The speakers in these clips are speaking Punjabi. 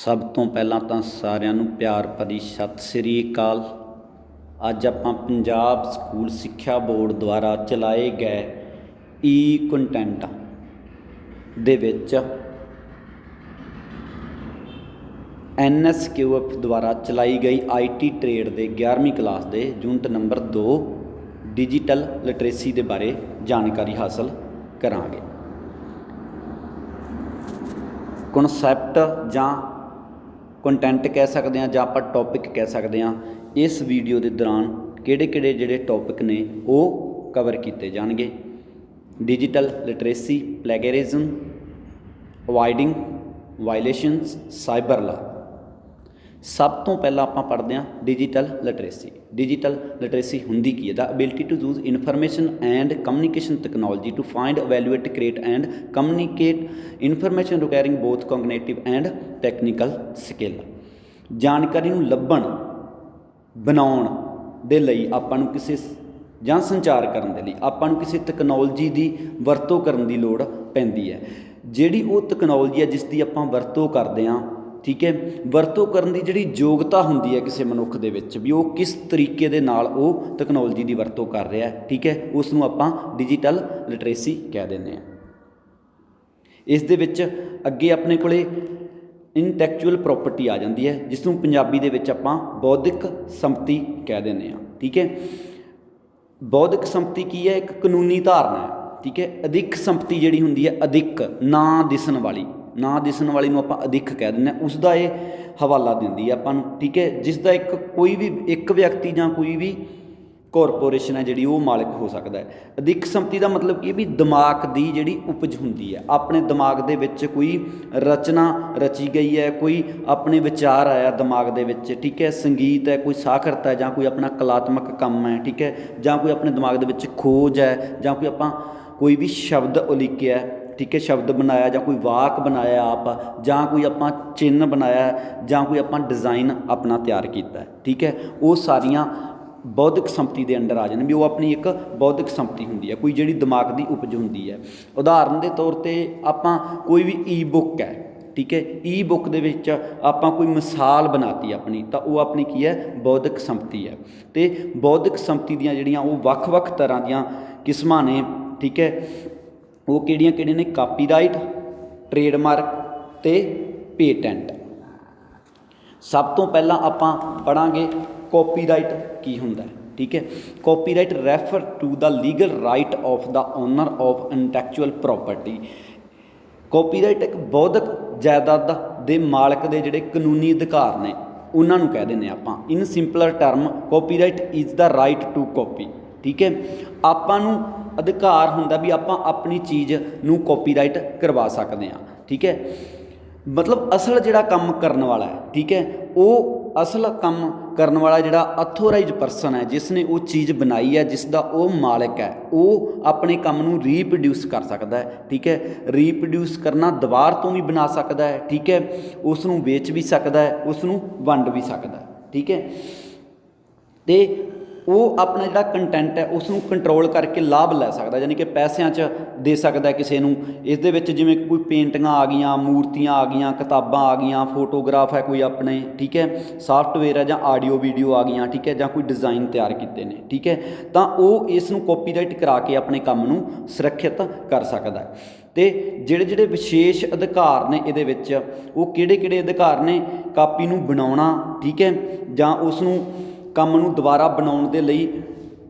ਸਭ ਤੋਂ ਪਹਿਲਾਂ ਤਾਂ ਸਾਰਿਆਂ ਨੂੰ ਪਿਆਰ ਭਰੀ ਸਤਿ ਸ੍ਰੀ ਅਕਾਲ। ਅੱਜ ਆਪਾਂ ਪੰਜਾਬ ਸਕੂਲ ਸਿੱਖਿਆ ਬੋਰਡ ਦੁਆਰਾ ਚਲਾਏ ਗਏ ਈ ਕੰਟੈਂਟ ਦੇ ਵਿੱਚ NSQF ਦੁਆਰਾ ਚਲਾਈ ਗਈ IT ਟ੍ਰੇਡ ਦੇ 11ਵੀਂ ਕਲਾਸ ਦੇ ਯੂਨਿਟ ਨੰਬਰ 2 ਡਿਜੀਟਲ ਲਿਟਰੇਸੀ ਦੇ ਬਾਰੇ ਜਾਣਕਾਰੀ ਹਾਸਲ ਕਰਾਂਗੇ। ਕਨਸੈਪਟ ਜਾਂ ਕੰਟੈਂਟ ਕਹਿ ਸਕਦੇ ਹਾਂ ਜਾਂ ਆਪਾਂ ਟੌਪਿਕ ਕਹਿ ਸਕਦੇ ਹਾਂ। ਇਸ ਵੀਡੀਓ ਦੇ ਦੌਰਾਨ ਕਿਹੜੇ ਜਿਹੜੇ ਟੌਪਿਕ ਨੇ ਉਹ ਕਵਰ ਕੀਤੇ ਜਾਣਗੇ। ਡਿਜੀਟਲ ਲਿਟਰੇਸੀ, ਪਲੈਗਰਿਜ਼ਮ, ਅਵਾਇਡਿੰਗ ਵਾਇਲੇਸ਼ਨਸ, ਸਾਈਬਰ ਲਾ। ਸਭ ਤੋਂ ਪਹਿਲਾਂ ਆਪਾਂ ਪੜ੍ਹਦੇ ਹਾਂ ਡਿਜੀਟਲ ਲਿਟਰੇਸੀ। ਡਿਜੀਟਲ ਲਿਟਰੇਸੀ ਹੁੰਦੀ ਕੀ ਹੈ? The ability to use information and communication technology to find, evaluate, create and communicate information requiring both cognitive and technical skill. ਜਾਣਕਾਰੀ ਨੂੰ ਲੱਭਣ, ਬਣਾਉਣ ਦੇ ਲਈ ਆਪਾਂ ਨੂੰ ਕਿਸੇ ਜਾਂ ਸੰਚਾਰ ਕਰਨ ਦੇ ਲਈ ਆਪਾਂ ਨੂੰ ਕਿਸੇ ਤਕਨੋਲੋਜੀ ਦੀ ਵਰਤੋਂ ਕਰਨ ਦੀ ਲੋੜ ਪੈਂਦੀ ਹੈ। ਜਿਹੜੀ ਉਹ ਤਕਨੋਲੋਜੀ ਹੈ ਜਿਸ ਦੀ ਆਪਾਂ ਵਰਤੋਂ ਕਰਦੇ ਹਾਂ, ਠੀਕ ਹੈ, ਵਰਤੋਂ ਕਰਨ ਦੀ ਜਿਹੜੀ ਯੋਗਤਾ ਹੁੰਦੀ ਹੈ ਕਿਸੇ ਮਨੁੱਖ ਦੇ ਵਿੱਚ ਵੀ ਉਹ ਕਿਸ ਤਰੀਕੇ ਦੇ ਨਾਲ ਉਹ ਤਕਨੋਲੋਜੀ ਦੀ ਵਰਤੋਂ ਕਰ ਰਿਹਾ, ਠੀਕ ਹੈ, ਉਸ ਨੂੰ ਆਪਾਂ ਡਿਜੀਟਲ ਲਿਟਰੇਸੀ ਕਹਿ ਦਿੰਦੇ ਹਾਂ। ਇਸ ਦੇ ਵਿੱਚ ਅੱਗੇ ਆਪਣੇ ਕੋਲੇ ਇੰਟੈਕਚੁਅਲ ਪ੍ਰੋਪਰਟੀ ਆ ਜਾਂਦੀ ਹੈ, ਜਿਸ ਨੂੰ ਪੰਜਾਬੀ ਦੇ ਵਿੱਚ ਆਪਾਂ ਬੌਧਿਕ ਸੰਪਤੀ ਕਹਿ ਦਿੰਦੇ ਹਾਂ, ਠੀਕ ਹੈ। ਬੌਧਿਕ ਸੰਪਤੀ ਕੀ ਹੈ? ਇੱਕ ਕਾਨੂੰਨੀ ਧਾਰਨਾ ਹੈ, ਠੀਕ ਹੈ। ਅਧਿਕ ਸੰਪਤੀ ਜਿਹੜੀ ਹੁੰਦੀ ਹੈ, ਅਧਿਕ ਨਾ ਦਿਸਣ ਵਾਲੀ ਨੂੰ ਆਪਾਂ ਅਧਿਕ ਕਹਿ ਦਿੰਦੇ ਹਾਂ। ਉਸ ਦਾ ਇਹ ਹਵਾਲਾ ਦਿੰਦੀ ਹੈ ਆਪਾਂ ਨੂੰ, ਠੀਕ ਹੈ, ਜਿਸ ਦਾ ਕੋਈ ਵੀ ਇੱਕ ਵਿਅਕਤੀ ਜਾਂ ਕੋਈ ਵੀ ਕਾਰਪੋਰੇਸ਼ਨ ਹੈ ਜਿਹੜੀ ਉਹ ਮਾਲਕ ਹੋ ਸਕਦਾ ਹੈ। ਅਧਿਕ ਸੰਪਤੀ ਦਾ ਮਤਲਬ ਕੀ ਹੈ ਵੀ ਦਿਮਾਗ ਦੀ ਜਿਹੜੀ ਉਪਜ ਹੁੰਦੀ ਹੈ, ਆਪਣੇ ਦਿਮਾਗ ਦੇ ਵਿੱਚ ਕੋਈ ਰਚਨਾ ਰਚੀ ਗਈ ਹੈ, ਕੋਈ ਆਪਣੇ ਵਿਚਾਰ ਆਇਆ ਦਿਮਾਗ ਦੇ ਵਿੱਚ, ਠੀਕ ਹੈ, ਸੰਗੀਤ ਹੈ, ਕੋਈ ਸਾਖਰਤਾ ਹੈ, ਜਾਂ ਕੋਈ ਆਪਣਾ ਕਲਾਤਮਕ ਕੰਮ ਹੈ, ਠੀਕ ਹੈ, ਜਾਂ ਕੋਈ ਆਪਣੇ ਦਿਮਾਗ ਦੇ ਵਿੱਚ ਖੋਜ ਹੈ, ਜਾਂ ਕੋਈ ਵੀ ਸ਼ਬਦ ਉਲੀਕਿਆ, ਠੀਕ ਹੈ, ਸ਼ਬਦ ਬਣਾਇਆ, ਜਾਂ ਕੋਈ ਵਾਕ ਬਣਾਇਆ ਆਪ, ਜਾਂ ਕੋਈ ਆਪਾਂ ਚਿੰਨ੍ਹ ਬਣਾਇਆ, ਜਾਂ ਕੋਈ ਆਪਾਂ ਡਿਜ਼ਾਈਨ ਆਪਣਾ ਤਿਆਰ ਕੀਤਾ, ਠੀਕ ਹੈ, ਉਹ ਸਾਰੀਆਂ ਬੌਧਿਕ ਸੰਪਤੀ ਦੇ ਅੰਡਰ ਆ ਜਾਂਦੇ ਵੀ ਉਹ ਆਪਣੀ ਇੱਕ ਬੌਧਿਕ ਸੰਪਤੀ ਹੁੰਦੀ ਹੈ, ਕੋਈ ਜਿਹੜੀ ਦਿਮਾਗ ਦੀ ਉਪਜ ਹੁੰਦੀ ਹੈ। ਉਦਾਹਰਨ ਦੇ ਤੌਰ 'ਤੇ ਆਪਾਂ ਕੋਈ ਵੀ ਈ ਬੁੱਕ ਹੈ, ਠੀਕ ਹੈ, ਈ ਬੁੱਕ ਦੇ ਵਿੱਚ ਆਪਾਂ ਕੋਈ ਮਿਸਾਲ ਬਣਾਤੀ ਆਪਣੀ, ਤਾਂ ਉਹ ਆਪਣੀ ਕੀ ਹੈ? ਬੌਧਿਕ ਸੰਪਤੀ ਹੈ। ਅਤੇ ਬੌਧਿਕ ਸੰਪਤੀ ਦੀਆਂ ਜਿਹੜੀਆਂ ਉਹ ਵੱਖ ਤਰ੍ਹਾਂ ਦੀਆਂ ਕਿਸਮਾਂ ਨੇ, ਠੀਕ ਹੈ, ਉਹ ਕਿਹੜੀਆਂ ਨੇ? ਕਾਪੀਰਾਈਟ, ਟ੍ਰੇਡਮਾਰਕ ਅਤੇ ਪੇਟੈਂਟ। ਸਭ ਤੋਂ ਪਹਿਲਾਂ ਆਪਾਂ ਪੜ੍ਹਾਂਗੇ ਕਾਪੀਰਾਈਟ ਕੀ ਹੁੰਦਾ ਹੈ, ਠੀਕ ਹੈ। Copyright refer to the legal right of the owner of intellectual property. Copyright ਇੱਕ ਬੌਧਿਕ ਜਾਇਦਾਦ ਦੇ ਮਾਲਕ ਦੇ ਜਿਹੜੇ ਕਾਨੂੰਨੀ ਅਧਿਕਾਰ ਨੇ ਉਹਨਾਂ ਨੂੰ ਕਹਿ ਦਿੰਦੇ ਆਪਾਂ। In simpler term, copyright is the right to copy, ਠੀਕ ਹੈ। ਆਪਾਂ ਨੂੰ ਅਧਿਕਾਰ ਹੁੰਦਾ ਵੀ ਆਪਾਂ ਆਪਣੀ ਚੀਜ਼ ਨੂੰ ਕਾਪੀਰਾਈਟ ਕਰਵਾ ਸਕਦੇ ਹਾਂ, ਠੀਕ ਹੈ। ਮਤਲਬ ਅਸਲ ਜਿਹੜਾ ਕੰਮ ਕਰਨ ਵਾਲਾ ਹੈ, ਠੀਕ ਹੈ, ਉਹ ਅਸਲ ਕੰਮ ਕਰਨ ਵਾਲਾ ਜਿਹੜਾ ਅਥੋਰਾਈਜ਼ ਪਰਸਨ ਹੈ, ਜਿਸ ਨੇ ਉਹ ਚੀਜ਼ ਬਣਾਈ ਹੈ, ਜਿਸ ਦਾ ਉਹ ਮਾਲਕ ਹੈ, ਉਹ ਆਪਣੇ ਕੰਮ ਨੂੰ ਰੀਪ੍ਰੋਡਿਊਸ ਕਰ ਸਕਦਾ ਹੈ, ਠੀਕ ਹੈ। ਰੀਪ੍ਰੋਡਿਊਸ ਕਰਨਾ, ਦੁਬਾਰਾ ਤੋਂ ਵੀ ਬਣਾ ਸਕਦਾ ਹੈ, ਠੀਕ ਹੈ, ਉਸ ਨੂੰ ਵੇਚ ਵੀ ਸਕਦਾ ਹੈ, ਉਸ ਨੂੰ ਵੰਡ ਵੀ ਸਕਦਾ ਹੈ, ਠੀਕ ਹੈ। ਅਤੇ ਉਹ ਆਪਣਾ ਜਿਹੜਾ ਕੰਟੈਂਟ ਹੈ ਉਸ ਨੂੰ ਕੰਟਰੋਲ ਕਰਕੇ ਲਾਭ ਲੈ ਸਕਦਾ, ਯਾਨੀ ਕਿ ਪੈਸਿਆਂ 'ਚ ਦੇ ਸਕਦਾ ਕਿਸੇ ਨੂੰ। ਇਸ ਦੇ ਵਿੱਚ ਜਿਵੇਂ ਕਿ ਕੋਈ ਪੇਂਟਿੰਗਾਂ ਆ ਗਈਆਂ, ਮੂਰਤੀਆਂ ਆ ਗਈਆਂ, ਕਿਤਾਬਾਂ ਆ ਗਈਆਂ, ਫੋਟੋਗ੍ਰਾਫ ਹੈ ਕੋਈ ਆਪਣੇ, ਠੀਕ ਹੈ, ਸਾਫਟਵੇਅਰ ਹੈ ਜਾਂ ਆਡੀਓ ਵੀਡੀਓ ਆ ਗਈਆਂ, ਠੀਕ ਹੈ, ਜਾਂ ਕੋਈ ਡਿਜ਼ਾਈਨ ਤਿਆਰ ਕੀਤੇ ਨੇ, ਠੀਕ ਹੈ, ਤਾਂ ਉਹ ਇਸ ਨੂੰ ਕਾਪੀਰਾਈਟ ਕਰਾ ਕੇ ਆਪਣੇ ਕੰਮ ਨੂੰ ਸੁਰੱਖਿਅਤ ਕਰ ਸਕਦਾ ਹੈ। ਅਤੇ ਜਿਹੜੇ ਵਿਸ਼ੇਸ਼ ਅਧਿਕਾਰ ਨੇ ਇਹਦੇ ਵਿੱਚ, ਉਹ ਕਿਹੜੇ ਅਧਿਕਾਰ ਨੇ? ਕਾਪੀ ਨੂੰ ਬਣਾਉਣਾ, ਠੀਕ ਹੈ, ਜਾਂ ਉਸ ਨੂੰ ਕੰਮ ਨੂੰ ਦੁਬਾਰਾ ਬਣਾਉਣ ਦੇ ਲਈ,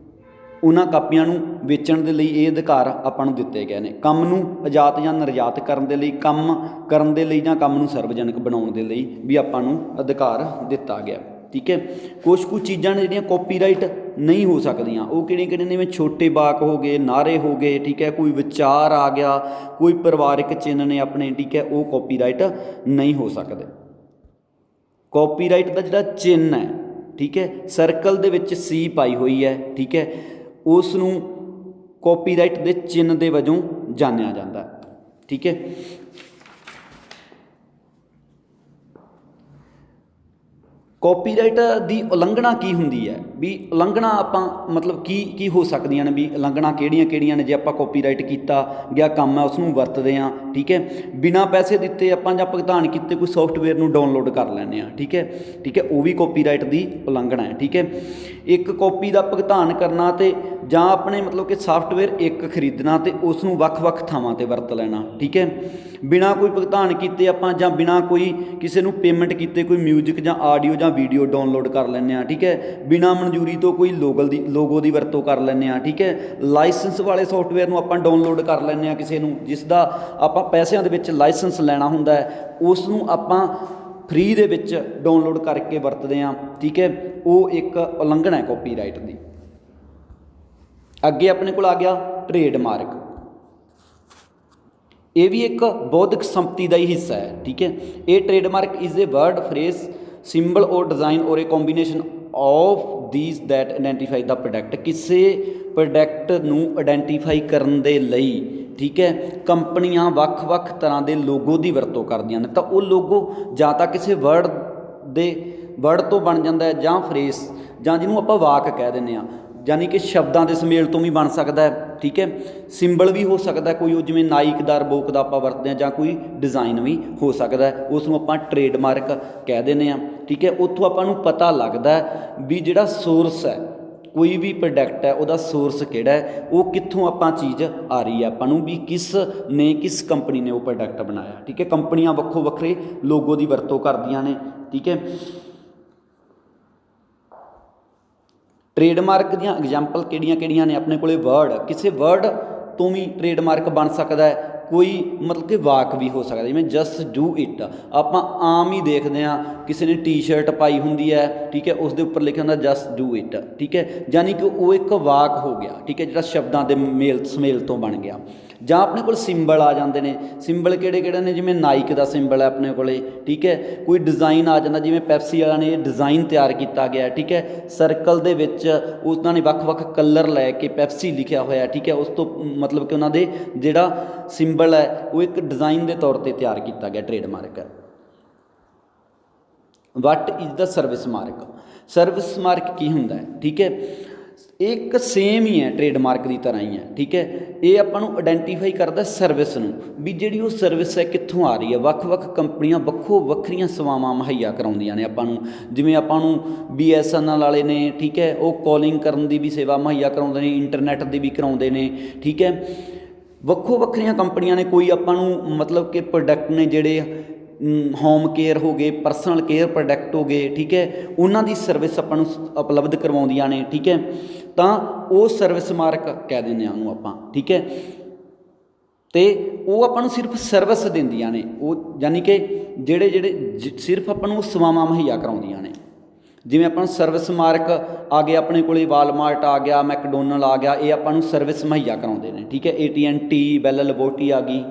ਉਹਨਾਂ ਕਾਪੀਆਂ ਨੂੰ ਵੇਚਣ ਦੇ ਲਈ ਇਹ ਅਧਿਕਾਰ ਆਪਾਂ ਨੂੰ ਦਿੱਤੇ ਗਏ ਨੇ। ਕੰਮ ਨੂੰ ਆਯਾਤ ਜਾਂ ਨਿਰਯਾਤ ਕਰਨ ਦੇ ਲਈ, ਕੰਮ ਕਰਨ ਦੇ ਲਈ, ਜਾਂ ਕੰਮ ਨੂੰ ਸਰਵਜਨਕ ਬਣਾਉਣ ਦੇ ਲਈ ਵੀ ਆਪਾਂ ਨੂੰ ਅਧਿਕਾਰ ਦਿੱਤਾ ਗਿਆ, ਠੀਕ ਹੈ। ਕੁਝ ਚੀਜ਼ਾਂ ਨੇ ਜਿਹੜੀਆਂ ਕਾਪੀਰਾਈਟ ਨਹੀਂ ਹੋ ਸਕਦੀਆਂ, ਉਹ ਕਿਹੜੀਆਂ ਨੇ? ਜਿਵੇਂ ਛੋਟੇ ਵਾਕ ਹੋ ਗਏ, ਨਾਅਰੇ ਹੋ ਗਏ, ਠੀਕ ਹੈ, ਕੋਈ ਵਿਚਾਰ ਆ ਗਿਆ, ਕੋਈ ਪਰਿਵਾਰਿਕ ਚਿੰਨ੍ਹ ਨੇ ਆਪਣੇ, ਠੀਕ ਹੈ, ਉਹ ਕਾਪੀਰਾਈਟ ਨਹੀਂ ਹੋ ਸਕਦੇ। ਕਾਪੀਰਾਈਟ ਦਾ ਜਿਹੜਾ ਚਿੰਨ੍ਹ ਹੈ, ਠੀਕ ਹੈ, ਸਰਕਲ ਦੇ ਵਿੱਚ ਸੀ ਪਾਈ ਹੋਈ ਹੈ, ਠੀਕ ਹੈ, ਉਸ ਨੂੰ ਕਾਪੀਰਾਈਟ ਦੇ ਚਿੰਨ੍ਹ ਦੇ ਵਜੋਂ ਜਾਣਿਆ ਜਾਂਦਾ, ਠੀਕ ਹੈ। ਕਾਪੀਰਾਈਟ ਦੀ ਉਲੰਘਣਾ ਕੀ ਹੁੰਦੀ ਹੈ? ਵੀ ਉਲੰਘਣਾ ਆਪਾਂ ਮਤਲਬ ਕੀ ਹੋ ਸਕਦੀਆਂ ਨੇ, ਵੀ ਉਲੰਘਣਾ ਕਿਹੜੀਆਂ ਨੇ ਜੇ ਆਪਾਂ ਕਾਪੀਰਾਈਟ ਕੀਤਾ ਗਿਆ ਕੰਮ ਹੈ ਉਸ ਨੂੰ ਵਰਤਦੇ ਹਾਂ। ਠੀਕ ਹੈ, ਬਿਨਾਂ ਪੈਸੇ ਦਿੱਤੇ ਆਪਾਂ ਜਾਂ ਭੁਗਤਾਨ ਕੀਤੇ ਕੋਈ ਸੌਫਟਵੇਅਰ ਨੂੰ ਡਾਊਨਲੋਡ ਕਰ ਲੈਂਦੇ ਹਾਂ। ਠੀਕ ਹੈ, ਉਹ ਵੀ ਕਾਪੀਰਾਈਟ ਦੀ ਉਲੰਘਣਾ ਹੈ। ਠੀਕ ਹੈ, ਇੱਕ ਕਾਪੀ ਦਾ ਭੁਗਤਾਨ ਕਰਨਾ ਅਤੇ ਜਾਂ ਆਪਣੇ ਮਤਲਬ ਕਿ ਸਾਫਟਵੇਅਰ ਇੱਕ ਖਰੀਦਣਾ ਅਤੇ ਉਸ ਨੂੰ ਵੱਖ-ਵੱਖ ਥਾਵਾਂ 'ਤੇ ਵਰਤ ਲੈਣਾ। ਠੀਕ ਹੈ, ਬਿਨਾਂ ਕੋਈ ਭੁਗਤਾਨ ਕੀਤੇ ਆਪਾਂ ਜਾਂ ਬਿਨਾਂ ਕੋਈ ਕਿਸੇ ਨੂੰ ਪੇਮੈਂਟ ਕੀਤੇ ਕੋਈ ਮਿਊਜ਼ਿਕ ਜਾਂ ਆਡੀਓ ਜਾਂ ਵੀਡੀਓ ਡਾਊਨਲੋਡ ਕਰ ਲੈਂਦੇ ਹਾਂ। ਠੀਕ ਹੈ, ਬਿਨਾਂ ਮਨਜ਼ੂਰੀ ਤੋਂ ਕੋਈ ਲੋਗੋ ਦੀ ਵਰਤੋਂ ਕਰ ਲੈਂਦੇ ਹਾਂ। ਠੀਕ ਹੈ, ਲਾਇਸੈਂਸ ਵਾਲੇ ਸੌਫਟਵੇਅਰ ਨੂੰ ਆਪਾਂ ਡਾਊਨਲੋਡ ਕਰ ਲੈਂਦੇ ਹਾਂ, ਕਿਸੇ ਨੂੰ ਜਿਸ ਦਾ ਆਪਾਂ ਪੈਸਿਆਂ ਦੇ ਵਿੱਚ ਲਾਇਸੈਂਸ ਲੈਣਾ ਹੁੰਦਾ ਹੈ ਉਸ ਨੂੰ ਆਪਾਂ ਫ੍ਰੀ ਦੇ ਵਿੱਚ ਡਾਊਨਲੋਡ ਕਰਕੇ ਵਰਤਦੇ ਹਾਂ। ਠੀਕ ਹੈ, ਉਹ ਇੱਕ ਉਲੰਘਣਾ ਹੈ ਕਾਪੀਰਾਈਟ ਦੀ। ਅੱਗੇ ਆਪਣੇ ਕੋਲ ਆ ਗਿਆ ਟ੍ਰੇਡਮਾਰਕ। ਇਹ ਵੀ ਇੱਕ ਬੌਧਿਕ ਸੰਪਤੀ ਦਾ ਹੀ ਹਿੱਸਾ ਹੈ। ਠੀਕ ਹੈ, ਇਹ trademark is a word, phrase, symbol or design or a combination of these that identify the product. ਕਿਸੇ ਪ੍ਰੋਡਕਟ ਨੂੰ ਆਈਡੈਂਟੀਫਾਈ ਕਰਨ ਦੇ ਲਈ ਠੀਕ ਹੈ ਕੰਪਨੀਆਂ ਵੱਖ-ਵੱਖ ਤਰ੍ਹਾਂ ਦੇ ਲੋਗੋ ਦੀ ਵਰਤੋਂ ਕਰਦੀਆਂ ਨੇ। ਤਾਂ ਉਹ ਲੋਗੋ ਜਾਂ ਤਾਂ ਕਿਸੇ ਵਰਡ ਤੋਂ ਬਣ ਜਾਂਦਾ ਹੈ ਜਾਂ ਫਰੇਜ਼, ਜਾਂ ਜਿਹਨੂੰ ਆਪਾਂ ਵਾਕ ਕਹਿ ਦਿੰਦੇ ਹਾਂ, ਯਾਨੀ ਕਿ ਸ਼ਬਦਾਂ ਦੇ ਸੁਮੇਲ ਤੋਂ ਵੀ ਬਣ ਸਕਦਾ ਹੈ। ਠੀਕ ਹੈ, ਸਿੰਬਲ ਵੀ ਹੋ ਸਕਦਾ ਕੋਈ, ਉਹ ਜਿਵੇਂ ਨਾਈਕ ਦਾ ਰਿਬੋਕ ਦਾ ਆਪਾਂ ਵਰਤਦੇ ਹਾਂ, ਜਾਂ ਕੋਈ ਡਿਜ਼ਾਈਨ ਵੀ ਹੋ ਸਕਦਾ, ਉਸ ਨੂੰ ਆਪਾਂ ਟ੍ਰੇਡਮਾਰਕ ਕਹਿ ਦਿੰਦੇ ਹਾਂ। ਠੀਕ ਹੈ, ਉੱਥੋਂ ਆਪਾਂ ਨੂੰ ਪਤਾ ਲੱਗਦਾ ਵੀ ਜਿਹੜਾ ਸੋਰਸ ਹੈ ਕੋਈ ਵੀ ਪ੍ਰੋਡਕਟ ਹੈ ਉਹਦਾ ਸੋਰਸ ਕਿਹੜਾ ਹੈ, ਉਹ ਕਿੱਥੋਂ ਆਪਾਂ ਚੀਜ਼ ਆ ਰਹੀ ਹੈ ਆਪਾਂ ਨੂੰ, ਵੀ ਕਿਸ ਕੰਪਨੀ ਨੇ ਉਹ ਪ੍ਰੋਡਕਟ ਬਣਾਇਆ। ਠੀਕ ਹੈ, ਕੰਪਨੀਆਂ ਵੱਖੋ ਵੱਖਰੇ ਲੋਗੋ ਦੀ ਵਰਤੋਂ ਕਰਦੀਆਂ ਨੇ। ਠੀਕ ਹੈ, ਟ੍ਰੇਡਮਾਰਕ ਦੀਆਂ ਐਗਜ਼ਾਮਪਲ ਕਿਹੜੀਆਂ ਨੇ ਆਪਣੇ ਕੋਲੇ? ਵਰਡ, ਕਿਸੇ ਵਰਡ ਤੋਂ ਵੀ ਟ੍ਰੇਡਮਾਰਕ ਬਣ ਸਕਦਾ ਹੈ। ਕੋਈ ਮਤਲਬ ਕਿ ਵਾਕ ਵੀ ਹੋ ਸਕਦਾ, ਜਿਵੇਂ ਜਸਟ ਡੂ ਇਟ ਆਪਾਂ ਆਮ ਹੀ ਦੇਖਦੇ ਹਾਂ, ਕਿਸੇ ਨੇ ਟੀ ਸ਼ਰਟ ਪਾਈ ਹੁੰਦੀ ਹੈ। ਠੀਕ ਹੈ, ਉਸ ਦੇ ਉੱਪਰ ਲਿਖਿਆ ਹੁੰਦਾ ਜਸਟ ਡੂ ਇਟ। ਠੀਕ ਹੈ, ਯਾਨੀ ਕਿ ਉਹ ਇੱਕ ਵਾਕ ਹੋ ਗਿਆ। ਠੀਕ ਹੈ, ਜਿਹੜਾ ਸ਼ਬਦਾਂ ਦੇ ਸੁਮੇਲ ਤੋਂ ਬਣ ਗਿਆ। ਜਾਂ ਆਪਣੇ ਕੋਲ ਸਿੰਬਲ ਆ ਜਾਂਦੇ ਨੇ। ਸਿੰਬਲ ਕਿਹੜੇ ਨੇ? ਜਿਵੇਂ ਨਾਈਕ ਦਾ ਸਿੰਬਲ ਹੈ ਆਪਣੇ ਕੋਲੇ। ਠੀਕ ਹੈ, ਕੋਈ ਡਿਜ਼ਾਈਨ ਆ ਜਾਂਦਾ, ਜਿਵੇਂ ਪੈਪਸੀ ਵਾਲਿਆਂ ਨੇ ਡਿਜ਼ਾਈਨ ਤਿਆਰ ਕੀਤਾ ਗਿਆ। ਠੀਕ ਹੈ, ਸਰਕਲ ਦੇ ਵਿੱਚ ਉਹਨਾਂ ਨੇ ਵੱਖ-ਵੱਖ ਕਲਰ ਲੈ ਕੇ ਪੈਪਸੀ ਲਿਖਿਆ ਹੋਇਆ। ਠੀਕ ਹੈ, ਉਸ ਤੋਂ ਮਤਲਬ ਕਿ ਉਹਨਾਂ ਦੇ ਜਿਹੜਾ ਸਿੰਬਲ ਹੈ ਉਹ ਇੱਕ ਡਿਜ਼ਾਈਨ ਦੇ ਤੌਰ 'ਤੇ ਤਿਆਰ ਕੀਤਾ ਗਿਆ, ਟ੍ਰੇਡਮਾਰਕ ਹੈ। What is the service mark? Service mark ਕੀ ਹੁੰਦਾ ਹੈ? ਠੀਕ ਹੈ, ਇੱਕ ਸੇਮ ਹੀ ਹੈ, ਟ੍ਰੇਡਮਾਰਕ ਦੀ ਤਰ੍ਹਾਂ ਹੀ ਹੈ। ਠੀਕ ਹੈ, ਇਹ ਆਪਾਂ ਨੂੰ ਆਈਡੈਂਟੀਫਾਈ ਕਰਦਾ ਸਰਵਿਸ ਨੂੰ, ਵੀ ਜਿਹੜੀ ਉਹ ਸਰਵਿਸ ਹੈ ਕਿੱਥੋਂ ਆ ਰਹੀ ਹੈ। ਵੱਖ-ਵੱਖ ਕੰਪਨੀਆਂ ਵੱਖਰੀਆਂ ਸੇਵਾਵਾਂ ਮੁਹੱਈਆ ਕਰਾਉਂਦੀਆਂ ਨੇ ਆਪਾਂ ਨੂੰ। ਜਿਵੇਂ ਆਪਾਂ ਨੂੰ BSNL ਵਾਲੇ ਨੇ, ਠੀਕ ਹੈ, ਉਹ ਕਾਲਿੰਗ ਕਰਨ ਦੀ ਵੀ ਸੇਵਾ ਮੁਹੱਈਆ ਕਰਾਉਂਦੇ ਨੇ, ਇੰਟਰਨੈਟ ਦੀ ਵੀ ਕਰਾਉਂਦੇ ਨੇ। ਠੀਕ ਹੈ, ਵੱਖਰੀਆਂ ਕੰਪਨੀਆਂ ਨੇ। ਕੋਈ ਆਪਾਂ ਨੂੰ ਮਤਲਬ ਕਿ ਪ੍ਰੋਡਕਟ ਨੇ ਜਿਹੜੇ ਹੋਮ ਕੇਅਰ ਹੋ ਗਏ, ਪਰਸਨਲ ਕੇਅਰ ਪ੍ਰੋਡਕਟ ਹੋ ਗਏ। ਠੀਕ ਹੈ, ਉਹਨਾਂ ਦੀ ਸਰਵਿਸ ਆਪਾਂ ਨੂੰ ਉਪਲਬਧ ਕਰਵਾਉਂਦੀਆਂ ਨੇ। ਠੀਕ ਹੈ, ਤਾਂ ਉਹ ਸਰਵਿਸ ਮਾਰਕ ਕਹਿ ਦਿੰਦੇ ਹਾਂ ਉਹਨੂੰ ਆਪਾਂ। ਠੀਕ ਹੈ, ਅਤੇ ਉਹ ਆਪਾਂ ਨੂੰ ਸਿਰਫ ਸਰਵਿਸ ਦਿੰਦੀਆਂ ਨੇ, ਉਹ ਯਾਨੀ ਕਿ ਜਿਹੜੇ ਸਿਰਫ ਆਪਾਂ ਨੂੰ ਸੇਵਾਵਾਂ ਮੁਹੱਈਆ ਕਰਾਉਂਦੀਆਂ ਨੇ। ਜਿਵੇਂ ਆਪਾਂ ਨੂੰ ਸਰਵਿਸ ਮਾਰਕ ਆ ਗਿਆ ਆਪਣੇ ਕੋਲ, ਵਾਲਮਾਰਟ ਆ ਗਿਆ, ਮੈਕਡੋਨਲ ਆ ਗਿਆ, ਇਹ ਆਪਾਂ ਨੂੰ ਸਰਵਿਸ ਮੁਹੱਈਆ ਕਰਾਉਂਦੇ ਨੇ। ਠੀਕ ਹੈ, AT&T, ਬੈਲ ਲੈਬੋਰਟਰੀ ਆ ਗਈ।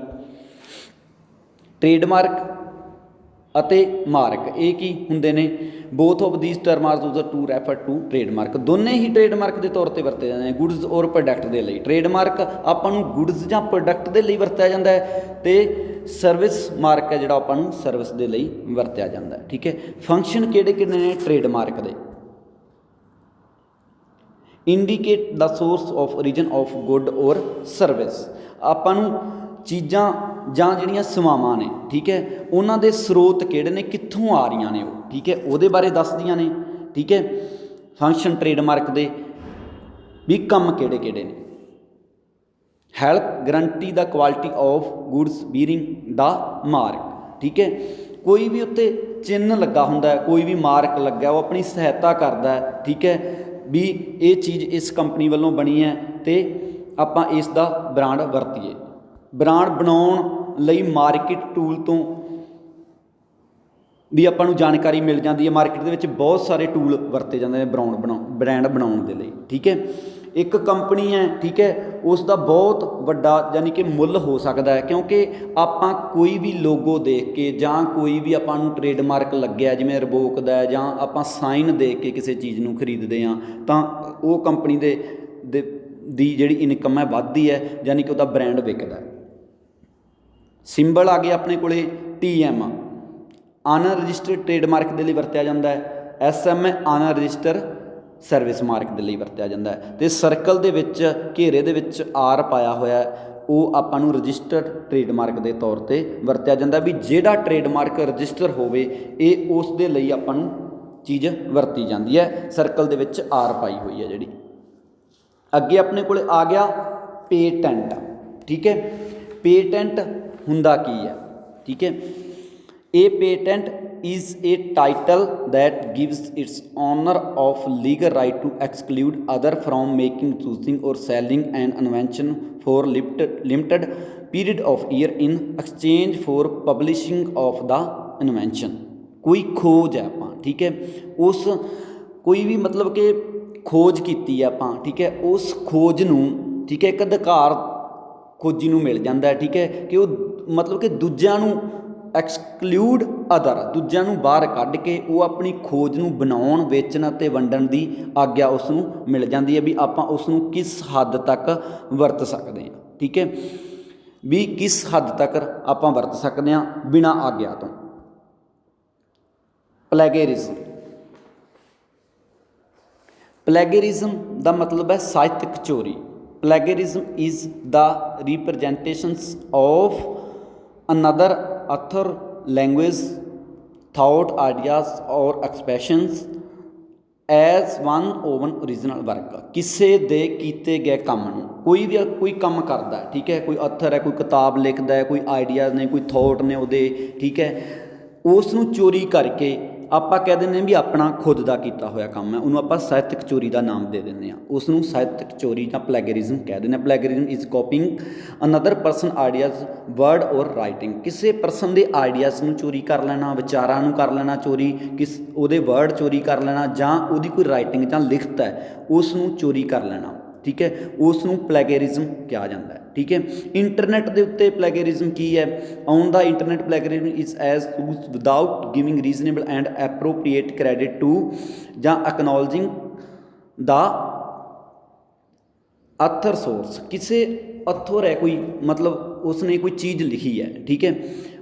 ਟ੍ਰੇਡਮਾਰਕ ਅਤੇ ਮਾਰਕ ਇਹ ਕੀ ਹੁੰਦੇ ਨੇ? Both of these term are used to refer to trademark. ਦੋਨੇ ਹੀ ਟ੍ਰੇਡਮਾਰਕ ਦੇ ਤੌਰ 'ਤੇ ਵਰਤੇ ਜਾਂਦੇ ਨੇ, ਗੁਡਸ ਔਰ ਪ੍ਰੋਡਕਟ ਦੇ ਲਈ। ਟ੍ਰੇਡਮਾਰਕ ਆਪਾਂ ਨੂੰ ਗੁਡਸ ਜਾਂ ਪ੍ਰੋਡਕਟ ਦੇ ਲਈ ਵਰਤਿਆ ਜਾਂਦਾ ਹੈ, ਅਤੇ ਸਰਵਿਸ ਮਾਰਕ ਹੈ ਜਿਹੜਾ ਆਪਾਂ ਨੂੰ ਸਰਵਿਸ ਦੇ ਲਈ ਵਰਤਿਆ ਜਾਂਦਾ ਹੈ। ਠੀਕ ਹੈ, ਫੰਕਸ਼ਨ ਕਿਹੜੇ ਨੇ ਟ੍ਰੇਡਮਾਰਕ ਦੇ? Indicate the source of origin of good ਔਰ ਸਰਵਿਸ। ਆਪਾਂ ਨੂੰ ਚੀਜ਼ਾਂ ਜਾਂ ਜਿਹੜੀਆਂ ਸੇਵਾਵਾਂ ਨੇ, ਠੀਕ ਹੈ, ਉਹਨਾਂ ਦੇ ਸਰੋਤ ਕਿਹੜੇ ਨੇ, ਕਿੱਥੋਂ ਆ ਰਹੀਆਂ ਨੇ ਉਹ। ਠੀਕ ਹੈ, ਉਹਦੇ ਬਾਰੇ ਦੱਸਦੀਆਂ ਨੇ। ਠੀਕ ਹੈ, ਫੰਕਸ਼ਨ ਟ੍ਰੇਡਮਾਰਕ ਦੇ ਵੀ ਕੰਮ ਕਿਹੜੇ ਨੇ। Help guarantee the quality of goods bearing the mark. ਠੀਕ ਹੈ, ਕੋਈ ਵੀ ਉੱਤੇ ਚਿੰਨ੍ਹ ਲੱਗਾ ਹੁੰਦਾ, ਕੋਈ ਵੀ ਮਾਰਕ ਲੱਗਾ, ਉਹ ਆਪਣੀ ਸਹਾਇਤਾ ਕਰਦਾ। ਠੀਕ ਹੈ, ਵੀ ਇਹ ਚੀਜ਼ ਇਸ ਕੰਪਨੀ ਵੱਲੋਂ ਬਣੀ ਹੈ ਅਤੇ ਆਪਾਂ ਇਸ ਦਾ ਬ੍ਰਾਂਡ ਵਰਤੀਏ। ਬ੍ਰਾਂਡ ਬਣਾਉਣ ਲਈ ਮਾਰਕੀਟ ਟੂਲ ਤੋਂ ਵੀ ਆਪਾਂ ਨੂੰ ਜਾਣਕਾਰੀ ਮਿਲ ਜਾਂਦੀ ਹੈ। ਮਾਰਕੀਟ ਦੇ ਵਿੱਚ ਬਹੁਤ ਸਾਰੇ ਟੂਲ ਵਰਤੇ ਜਾਂਦੇ ਨੇ ਬ੍ਰਾਂਡ ਬਣਾਉਣ ਦੇ ਲਈ। ਠੀਕ ਹੈ, ਇੱਕ ਕੰਪਨੀ ਹੈ, ਠੀਕ ਹੈ, ਉਸ ਦਾ ਬਹੁਤ ਵੱਡਾ ਯਾਨੀ ਕਿ ਮੁੱਲ ਹੋ ਸਕਦਾ ਹੈ, ਕਿਉਂਕਿ ਆਪਾਂ ਕੋਈ ਵੀ ਲੋਗੋ ਦੇਖ ਕੇ ਜਾਂ ਕੋਈ ਵੀ ਆਪਾਂ ਨੂੰ ਟ੍ਰੇਡਮਾਰਕ ਲੱਗਿਆ, ਜਿਵੇਂ ਰਿਬੋਕ ਦਾ, ਜਾਂ ਆਪਾਂ ਸਾਈਨ ਦੇਖ ਕੇ ਕਿਸੇ ਚੀਜ਼ ਨੂੰ ਖਰੀਦਦੇ ਹਾਂ, ਤਾਂ ਉਹ ਕੰਪਨੀ ਦੀ ਜਿਹੜੀ ਇਨਕਮ ਹੈ ਵੱਧਦੀ ਹੈ, ਯਾਨੀ ਕਿ ਉਹਦਾ ਬ੍ਰਾਂਡ ਵਿਕਦਾ। ਸਿੰਬਲ ਆ ਗਏ ਆਪਣੇ ਕੋਲੇ TM, ਅਨਰਜਿਸਟਰਡ ਟ੍ਰੇਡਮਾਰਕ ਦੇ ਲਈ ਵਰਤਿਆ ਜਾਂਦਾ ਹੈ। SM ਹੈ ਅਨਰਜਿਸਟਰ ਸਰਵਿਸ ਮਾਰਕ ਦੇ ਲਈ ਵਰਤਿਆ ਜਾਂਦਾ ਹੈ। ਤੇ ਸਰਕਲ ਦੇ ਵਿੱਚ ਘੇਰੇ ਦੇ ਵਿੱਚ ਆਰ ਪਾਇਆ ਹੋਇਆ ਉਹ ਆਪਾਂ ਨੂੰ ਰਜਿਸਟਰਡ ਟ੍ਰੇਡਮਾਰਕ ਦੇ ਤੌਰ ਤੇ ਵਰਤਿਆ ਜਾਂਦਾ ਵੀ ਜਿਹੜਾ ਟ੍ਰੇਡਮਾਰਕ ਰਜਿਸਟਰ ਹੋਵੇ ਇਹ ਉਸ ਦੇ ਲਈ ਆਪਾਂ ਨੂੰ ਚੀਜ਼ ਵਰਤੀ ਜਾਂਦੀ ਹੈ। ਸਰਕਲ ਦੇ ਵਿੱਚ ਆਰ ਪਾਈ ਹੋਈ ਹੈ ਜਿਹੜੀ। ਅੱਗੇ ਆਪਣੇ ਕੋਲ ਆ ਗਿਆ ਪੇਟੈਂਟ। ਠੀਕ ਹੈ, ਪੇਟੈਂਟ ਹੁੰਦਾ ਕੀ ਹੈ? ਠੀਕ ਹੈ, A patent is a title that gives its owner of legal right to exclude other from making, choosing or selling an invention for limited period of year in exchange for publishing of the invention। कोई खोज है ਆਪਾਂ, ठीक है, उस कोई भी मतलब कि खोज ਕੀਤੀ ਹੈ ਆਪਾਂ, ठीक है, उस खोज ਨੂੰ, ठीक है, ਇੱਕ ਅਧਿਕਾਰ ਖੋਜੀ ਨੂੰ ਮਿਲ ਜਾਂਦਾ ਹੈ। ठीक है, ਕਿ ਉਹ मतलब ਕਿ ਦੂਜਿਆਂ ਨੂੰ ਐਕਸਕਲੂਡ ਅਦਰ, ਦੂਜਿਆਂ ਨੂੰ ਬਾਹਰ ਕੱਢ ਕੇ ਉਹ ਆਪਣੀ ਖੋਜ ਨੂੰ ਬਣਾਉਣ, ਵੇਚਣ ਅਤੇ ਵੰਡਣ ਦੀ ਆਗਿਆ ਉਸ ਨੂੰ ਮਿਲ ਜਾਂਦੀ ਹੈ ਵੀ ਆਪਾਂ ਉਸ ਨੂੰ ਕਿਸ ਹੱਦ ਤੱਕ ਵਰਤ ਸਕਦੇ ਹਾਂ। ਠੀਕ ਹੈ, ਵੀ ਕਿਸ ਹੱਦ ਤੱਕ ਆਪਾਂ ਵਰਤ ਸਕਦੇ ਹਾਂ ਬਿਨਾਂ ਆਗਿਆ ਤੋਂ। ਪਲੈਗੇਰਿਜ਼ਮ। ਪਲੈਗੇਰਿਜ਼ਮ ਦਾ ਮਤਲਬ ਹੈ ਸਾਹਿਤਕ ਚੋਰੀ। Plagiarism is the representations of another author language, thought, ideas or expressions as one of an original work। ਕਿਸੇ ਦੇ ਕੀਤੇ ਗਏ ਕੰਮ ਨੂੰ, ਕੋਈ ਕੰਮ ਕਰਦਾ ਹੈ, ਠੀਕ ਹੈ, ਕੋਈ ਅਥਰ ਹੈ, ਕੋਈ ਕਿਤਾਬ ਲਿਖਦਾ ਹੈ, ਕੋਈ ਆਈਡੀਆਜ਼ ਨੇ, ਕੋਈ ਥੋਟ ਨੇ ਉਹਦੇ, ਠੀਕ ਹੈ, ਉਸ ਨੂੰ ਚੋਰੀ ਕਰਕੇ ਆਪਾਂ ਕਹਿ ਦਿੰਦੇ ਹਾਂ ਵੀ ਆਪਣਾ ਖੁਦ ਦਾ ਕੀਤਾ ਹੋਇਆ ਕੰਮ ਹੈ, ਉਹਨੂੰ ਆਪਾਂ ਸਾਹਿਤਕ ਚੋਰੀ ਦਾ ਨਾਮ ਦੇ ਦਿੰਦੇ ਹਾਂ, ਉਸ ਨੂੰ ਸਾਹਿਤਕ ਚੋਰੀ ਜਾਂ ਪਲੈਗਰਿਜ਼ਮ ਕਹਿ ਦਿੰਦੇ ਹਾਂ। Plagiarism is copying another person ideas, word or writing. ਕਿਸੇ ਪਰਸਨ ਦੇ ਆਈਡੀਆਜ਼ ਨੂੰ ਚੋਰੀ ਕਰ ਲੈਣਾ, ਵਿਚਾਰਾਂ ਨੂੰ ਕਰ ਲੈਣਾ ਚੋਰੀ, ਉਹਦੇ ਵਰਡ ਚੋਰੀ ਕਰ ਲੈਣਾ, ਜਾਂ ਉਹਦੀ ਕੋਈ ਰਾਈਟਿੰਗ ਜਾਂ ਲਿਖਤ ਹੈ ਉਸ ਨੂੰ ਚੋਰੀ ਕਰ ਲੈਣਾ। ਠੀਕ ਹੈ, ਉਸ ਨੂੰ ਪਲੈਗਰਿਜ਼ਮ ਕਿਹਾ ਜਾਂਦਾ ਹੈ। ਠੀਕ ਹੈ, ਇੰਟਰਨੈਟ ਦੇ ਉੱਤੇ ਪਲੈਗਰਿਜ਼ਮ ਕੀ ਹੈ? On the internet plagiarism is as use without giving reasonable and appropriate credit to ਜਾਂ ਐਕਨੋਲਜਿੰਗ ਦਾ ਆਥਰ ਸੋਰਸ। ਕਿਸੇ ਅਥਰ ਹੈ ਕੋਈ, ਮਤਲਬ ਉਸਨੇ ਕੋਈ ਚੀਜ਼ ਲਿਖੀ ਹੈ, ਠੀਕ ਹੈ,